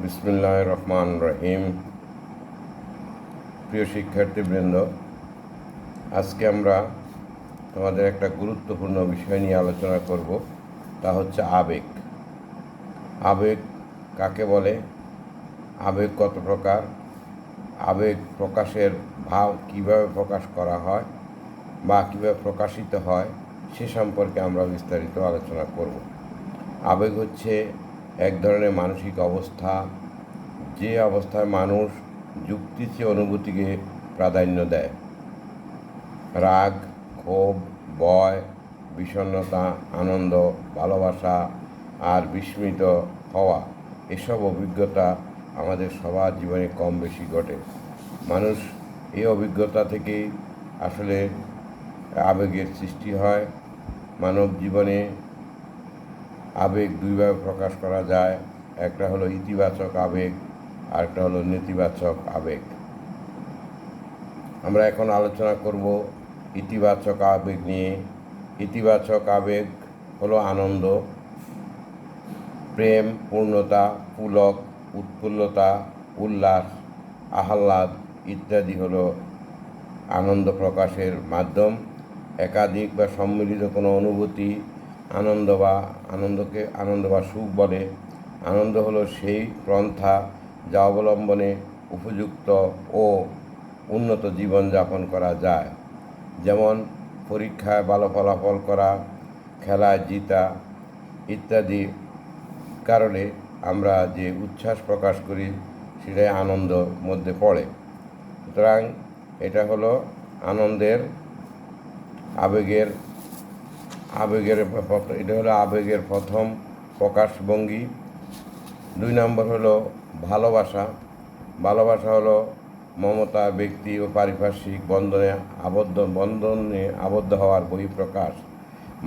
বিসমিল্লাহির রহমানির রহিম। প্রিয় শিক্ষার্থীবৃন্দ, আজকে আমরা তোমাদের একটা গুরুত্বপূর্ণ বিষয় নিয়ে আলোচনা করব, তা হচ্ছে আবেগ। আবেগ কাকে বলে, আবেগ কত প্রকার, আবেগ প্রকাশের ভাব কীভাবে প্রকাশ করা হয় বা কীভাবে প্রকাশিত হয় সে সম্পর্কে আমরা বিস্তারিত আলোচনা করব। আবেগ হচ্ছে এক ধরনের মানসিক অবস্থা, যে অবস্থায় মানুষ যুক্তির চেয়ে অনুভূতিকে প্রাধান্য দেয়। রাগ, ক্ষোভ, ভয়, বিষণ্ণতা, আনন্দ, ভালোবাসা আর বিস্মিত হওয়া, এসব অভিজ্ঞতা আমাদের সবার জীবনে কম বেশি ঘটে। মানুষ এই অভিজ্ঞতা থেকেই আসলে আবেগের সৃষ্টি হয়। মানব জীবনে আবেগ দুইভাবে প্রকাশ করা যায়, একটা হলো ইতিবাচক আবেগ, আরেকটা হলো নেতিবাচক আবেগ। আমরা এখন আলোচনা করব ইতিবাচক আবেগ নিয়ে। ইতিবাচক আবেগ হলো আনন্দ, প্রেম, পূর্ণতা, পুলক, উৎফুল্লতা, উল্লাস, আহ্লাদ ইত্যাদি হলো আনন্দ প্রকাশের মাধ্যম। একাধিক বা সম্মিলিত কোনো অনুভূতি আনন্দ বা সুখ বলে। আনন্দ হলো সেই পন্থা যা অবলম্বনে উপযুক্ত ও উন্নত জীবনযাপন করা যায়, যেমন পরীক্ষায় ভালো ফলাফল করা, খেলায় জিতা ইত্যাদি কারণে আমরা যে উচ্ছ্বাস প্রকাশ করি সেটাই আনন্দের মধ্যে পড়ে। সুতরাং এটা হলো আনন্দের আবেগের এটা হলো আবেগের প্রথম প্রকাশভঙ্গি। 2 নম্বর হলো ভালোবাসা। ভালোবাসা হলো মমতা, ব্যক্তি ও পারিপার্শ্বিক বন্ধনে আবদ্ধ হওয়ার বহিঃপ্রকাশ।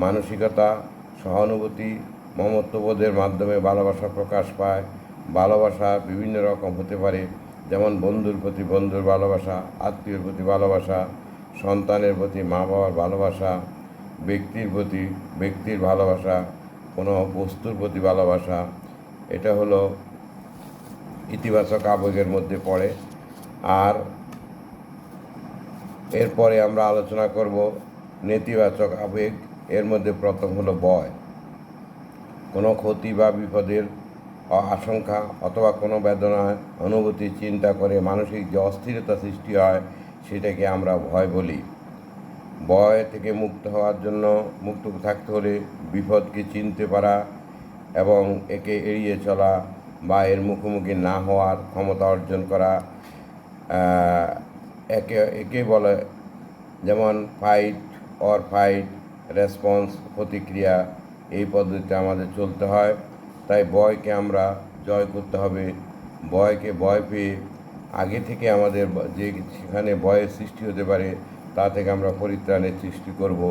মানসিকতা, সহানুভূতি, মমত্ববোধের মাধ্যমে ভালোবাসা প্রকাশ পায়। ভালোবাসা বিভিন্ন রকম হতে পারে, যেমন বন্ধুর প্রতি বন্ধুর ভালোবাসা, আত্মীয়ের প্রতি ভালোবাসা, সন্তানের প্রতি মা বাবার ভালোবাসা, ব্যক্তির প্রতি ব্যক্তির ভালোবাসা, কোনো বস্তুর প্রতি ভালোবাসা। এটা হলো ইতিবাচক আবেগের মধ্যে পড়ে। আর এরপরে আমরা আলোচনা করব নেতিবাচক আবেগ। এর মধ্যে প্রথম হলো ভয়। কোনো ক্ষতি বা বিপদের আশঙ্কা অথবা কোনো বেদনায় অনুভূতি চিন্তা করে মানসিক যে অস্থিরতা সৃষ্টি হয় সেটাকে আমরা ভয় বলি। ভয় থেকে মুক্ত থাকতে হলে বিপদকে চিনতে পারা এবং একে এড়িয়ে চলা বা এর মুখোমুখি না হওয়ার ক্ষমতা অর্জন করা, একে বলে, যেমন ফাইট রেসপন্স, প্রতিক্রিয়া। এই পদ্ধতিতে আমাদের চলতে হয়। তাই ভয়কে আমরা জয় করতে হবে। ভয় পেয়ে আগে থেকে আমাদের যে সেখানে ভয়ের সৃষ্টি হতে পারে তা থেকে আমরা পরিত্রাণের সৃষ্টি করব।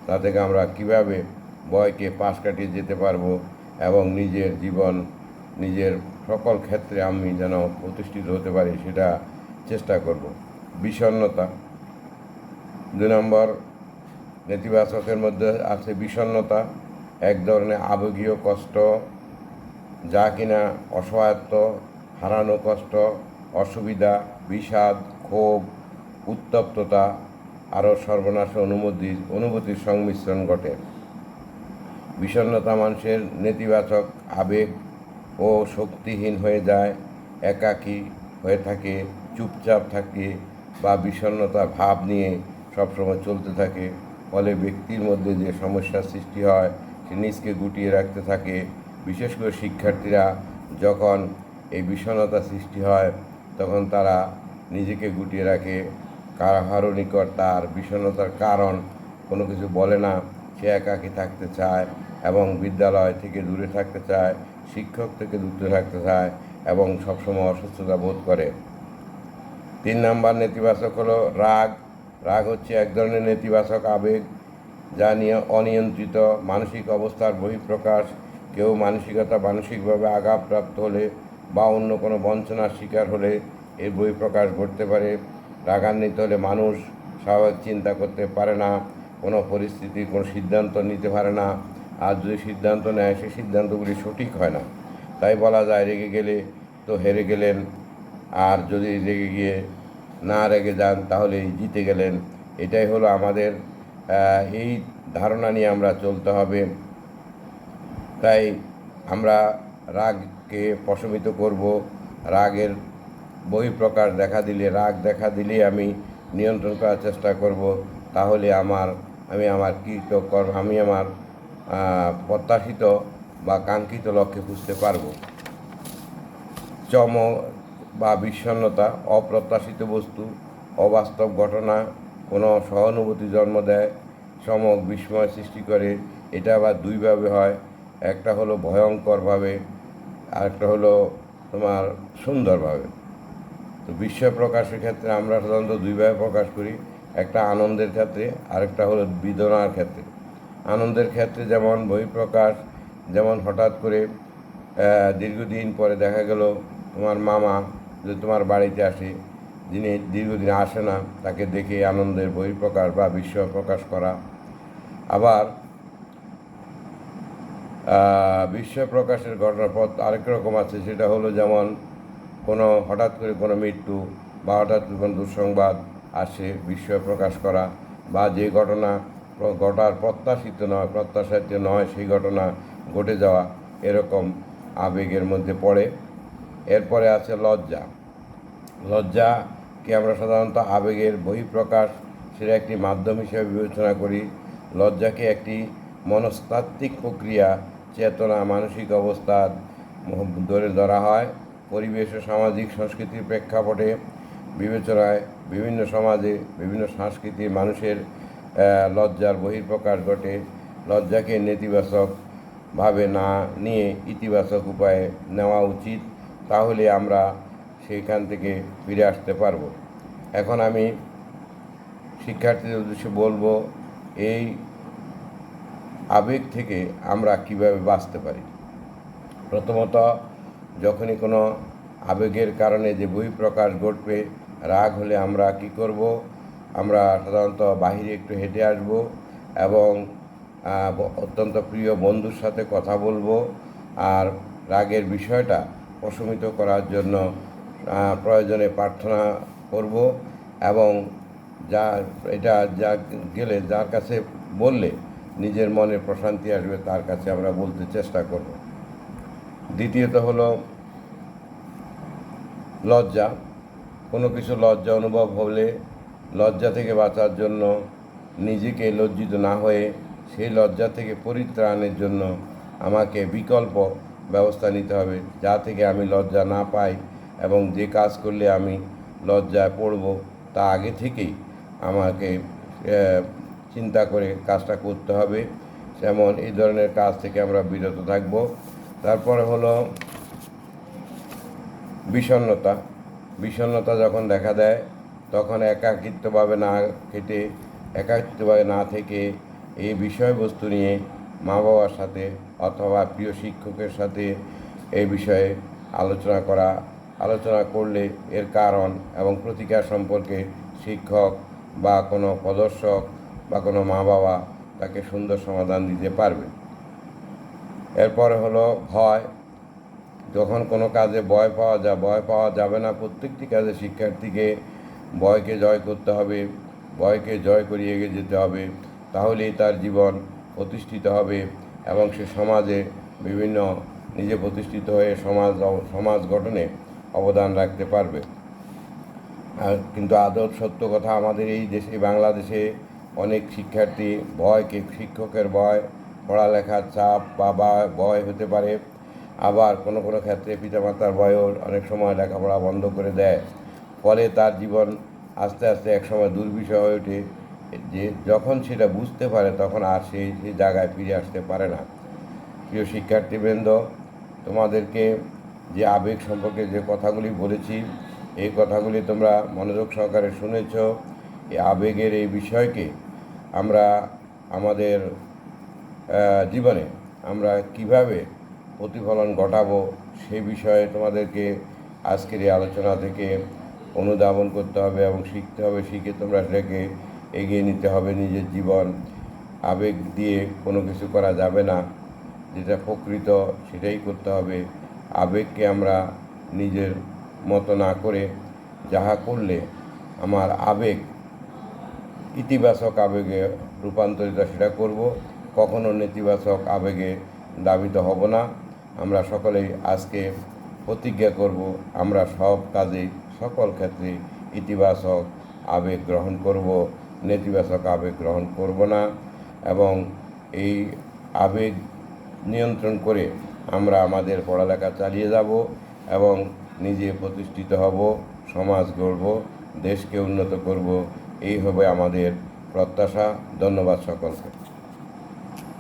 তা থেকে আমরা কীভাবে ভয়কে পাশ কাটিয়ে যেতে পারবো এবং নিজের জীবন, নিজের সকল ক্ষেত্রে আমি যেন প্রতিষ্ঠিত হতে পারি সেটা চেষ্টা করব। বিষণ্ণতা। 2 নম্বর নেতিবাচকের মধ্যে আছে বিষণ্ণতা, এক ধরনের আবেগীয় কষ্ট যা কিনা অসহায়ত্ব, হারানো কষ্ট, অসুবিধা, বিষাদ, ক্ষোভ, উত্তপ্ততা আরও সর্বনাশী অনুভূতির সংমিশ্রণ ঘটে। বিষণ্ণতা মানুষের নেতিবাচক আবেগ ও শক্তিহীন হয়ে যায়, একাকী হয়ে থাকে, চুপচাপ থাকে বা বিষণ্ণতা ভাব নিয়ে সবসময় চলতে থাকে। ফলে ব্যক্তির মধ্যে যে সমস্যার সৃষ্টি হয় সে নিজকে গুটিয়ে রাখতে থাকে। বিশেষ করে শিক্ষার্থীরা যখন এই বিষণ্ণতা সৃষ্টি হয় তখন তারা নিজেকে গুটিয়ে রাখে। কারো নিকট তার বিষণ্ণতার কারণ কোনো কিছু বলে না, সে একাকী থাকতে চায় এবং বিদ্যালয় থেকে দূরে থাকতে চায়, শিক্ষক থেকে দূরে থাকতে চায় এবং সবসময় অসুস্থতা বোধ করে। 3 নম্বর নেতিবাচক হলো রাগ। রাগ হচ্ছে এক ধরনের নেতিবাচক আবেগ যা নিয়ে অনিয়ন্ত্রিত মানসিক অবস্থার বহিঃপ্রকাশ। কেউ মানসিকভাবে আঘাতপ্রাপ্ত হলে বা অন্য কোনো বঞ্চনার শিকার হলে এর বহিঃপ্রকাশ ঘটতে পারে। রাগান্বিত হলে মানুষ স্বাভাবিক চিন্তা করতে পারে না, কোনো পরিস্থিতির কোনো সিদ্ধান্ত নিতে পারে না, আর যদি সিদ্ধান্ত নেয় সেই সিদ্ধান্তগুলি সঠিক হয় না। তাই বলা যায় রেগে গেলে তো হেরে গেলেন, আর যদি রেগে গিয়ে না রেগে যান তাহলে জিতে গেলেন। এটাই হলো আমাদের এই ধারণা নিয়ে আমরা চলতে হবে। তাই আমরা রাগকে প্রশমিত করব। রাগের বহিঃপ্রকাশ দেখা দিলে, রাগ দেখা দিলে আমি নিয়ন্ত্রণ করার চেষ্টা করব। তাহলে আমি আমার কৃতকর্ম, আমি আমার প্রত্যাশিত বা কাঙ্ক্ষিত লক্ষ্যে পুষতে পারবো। চমক বা বিষণ্ণতা অপ্রত্যাশিত বস্তু, অবাস্তব ঘটনা কোনো সহানুভূতি জন্ম দেয়, চমক বিস্ময় সৃষ্টি করে। এটা আবার দুইভাবে হয়, একটা হলো ভয়ঙ্করভাবে, আরেকটা হলো তোমার সুন্দরভাবে। তো বিস্ময় প্রকাশের ক্ষেত্রে আমরা সাধারণত দুইভাবে প্রকাশ করি, একটা আনন্দের ক্ষেত্রে, আরেকটা হলো বেদনার ক্ষেত্রে। আনন্দের ক্ষেত্রে যেমন বহিঃপ্রকাশ, যেমন হঠাৎ করে দীর্ঘদিন পরে দেখা গেল তোমার মামা যদি তোমার বাড়িতে আসে, যিনি দীর্ঘদিন আসে না, তাকে দেখে আনন্দের বহিঃপ্রকাশ বা বিস্ময় প্রকাশ করা। আবার বিস্ময় প্রকাশের ঘটনার পথ আরেক রকম আছে, সেটা হলো যেমন হঠাৎ করে কোনো মৃত্যু বা হঠাৎ করে কোনো দুঃসংবাদ আসে, বিস্ময় প্রকাশ করা, বা যে ঘটনা ঘটার প্রত্যাশিত নয় সেই ঘটনা ঘটে যাওয়া, এরকম আবেগের মধ্যে পড়ে। এরপরে আছে লজ্জা। লজ্জাকে আমরা সাধারণত আবেগের বহিঃপ্রকাশ, সেটা একটি মাধ্যম হিসেবে বিবেচনা করি। লজ্জাকে একটি মনস্তাত্ত্বিক প্রক্রিয়া, চেতনা, মানসিক অবস্থার ধরে ধরা হয়। পরিবেশ ও সামাজিক সংস্কৃতির প্রেক্ষাপটে বিবেচনায় বিভিন্ন সমাজে বিভিন্ন সংস্কৃতির মানুষের লজ্জার বহিঃপ্রকাশ ঘটে। লজ্জাকে নেতিবাচকভাবে না নিয়ে ইতিবাচক উপায়ে নেওয়া উচিত, তাহলে আমরা সেইখান থেকে ফিরে আসতে পারব। এখন আমি শিক্ষার্থীদের উদ্দেশ্যে বলবো, এই আবেগ থেকে আমরা কিভাবে বাঁচতে পারি। প্রথমত, যখনই কোনো আবেগের কারণে যে বহিঃপ্রকাশ ঘটবে, রাগ হলে আমরা কি করব? আমরা সাধারণত বাহিরে একটু হেঁটে আসব এবং অত্যন্ত প্রিয় বন্ধুর সাথে কথা বলবো, আর রাগের বিষয়টা প্রশমিত করার জন্য প্রয়োজনে প্রার্থনা করব, এবং যার কাছে বললে নিজের মনে প্রশান্তি আসবে, তার কাছে আমরা বলতে চেষ্টা করব। দ্বিতীয়ত হলো লজ্জা। কোনো কিছু লজ্জা অনুভব হলে লজ্জা থেকে বাঁচার জন্য নিজেকে লজ্জিত না হয়ে সেই লজ্জা থেকে পরিত্রাণের জন্য আমাকে বিকল্প ব্যবস্থা নিতে হবে, যা থেকে আমি লজ্জা না পাই, এবং যে কাজ করলে আমি লজ্জায় পড়ব তা আগে থেকেই আমাকে চিন্তা করে কাজটা করতে হবে। যেমন এই ধরনের কাজ থেকে আমরা বিরত থাকব। তারপরে হলো বিষণ্ণতা যখন দেখা দেয়, তখন একাকিত্বভাবে না থেকে এই বিষয়বস্তু নিয়ে মা বাবার সাথে অথবা প্রিয় শিক্ষকের সাথে এই বিষয়ে আলোচনা করলে এর কারণ এবং প্রতিকার সম্পর্কে শিক্ষক বা কোনো প্রদর্শক বা কোনো মা বাবা তাকে সুন্দর সমাধান দিতে পারবে। এরপরে হলো ভয়। যখন কোনো কাজে ভয় পাওয়া যাবে না। প্রত্যেকটি কাজে শিক্ষার্থীকে ভয়কে জয় করতে হবে, ভয়কে জয় করিয়ে এগিয়ে যেতে হবে, তাহলেই তার জীবন প্রতিষ্ঠিত হবে এবং সে সমাজে নিজে প্রতিষ্ঠিত হয়ে সমাজ গঠনে অবদান রাখতে পারবে। কিন্তু আদৌ সত্য কথা, আমাদের এই দেশে, বাংলাদেশে অনেক শিক্ষার্থী শিক্ষকের ভয়, পড়ালেখার চাপ বা ভয় হতে পারে, আবার কোনো ক্ষেত্রে পিতামাতার ভয়ও অনেক সময় লেখাপড়া বন্ধ করে দেয়। ফলে তার জীবন আস্তে আস্তে একসময় দুর্বিষহ হয়ে ওঠে, যে যখন সেটা বুঝতে পারে তখন আর সেই জায়গায় ফিরে আসতে পারে না। প্রিয় শিক্ষার্থীবৃন্দ, তোমাদেরকে যে আবেগ সম্পর্কে যে কথাগুলি বলেছি, এই কথাগুলি তোমরা মনোযোগ সহকারে শুনেছ। এই আবেগের এই বিষয়কে আমরা আমাদের জীবনে আমরা কিভাবে প্রতিফলন ঘটাবো, সেই বিষয়ে তোমাদেরকে আজকের এই আলোচনা থেকে অনুধাবন করতে হবে এবং শিখতে হবে। শিখে তোমরা সেটাকে এগিয়ে নিতে হবে নিজের জীবন। আবেগ দিয়ে কোনো কিছু করা যাবে না, যেটা প্রকৃত সেটাই করতে হবে। আবেগকে আমরা নিজের মতো না করে যাহা করলে আমার আবেগ ইতিবাচক আবেগে রূপান্তরিত সেটা করব, কখনো নেতিবাচক আবেগে দাবিত হব না। আমরা সকলেই আজকে প্রতিজ্ঞা করব, আমরা সব কাজেই সকল ক্ষেত্রে ইতিবাচক আবেগ গ্রহণ করব, নেতিবাচক আবেগ গ্রহণ করব না। এবং এই আবেগ নিয়ন্ত্রণ করে আমরা আমাদের পড়ালেখা চালিয়ে যাব এবং নিজে প্রতিষ্ঠিত হব, সমাজ গড়ব, দেশকে উন্নত করব। এই হবে আমাদের প্রত্যাশা। ধন্যবাদ সকলকে।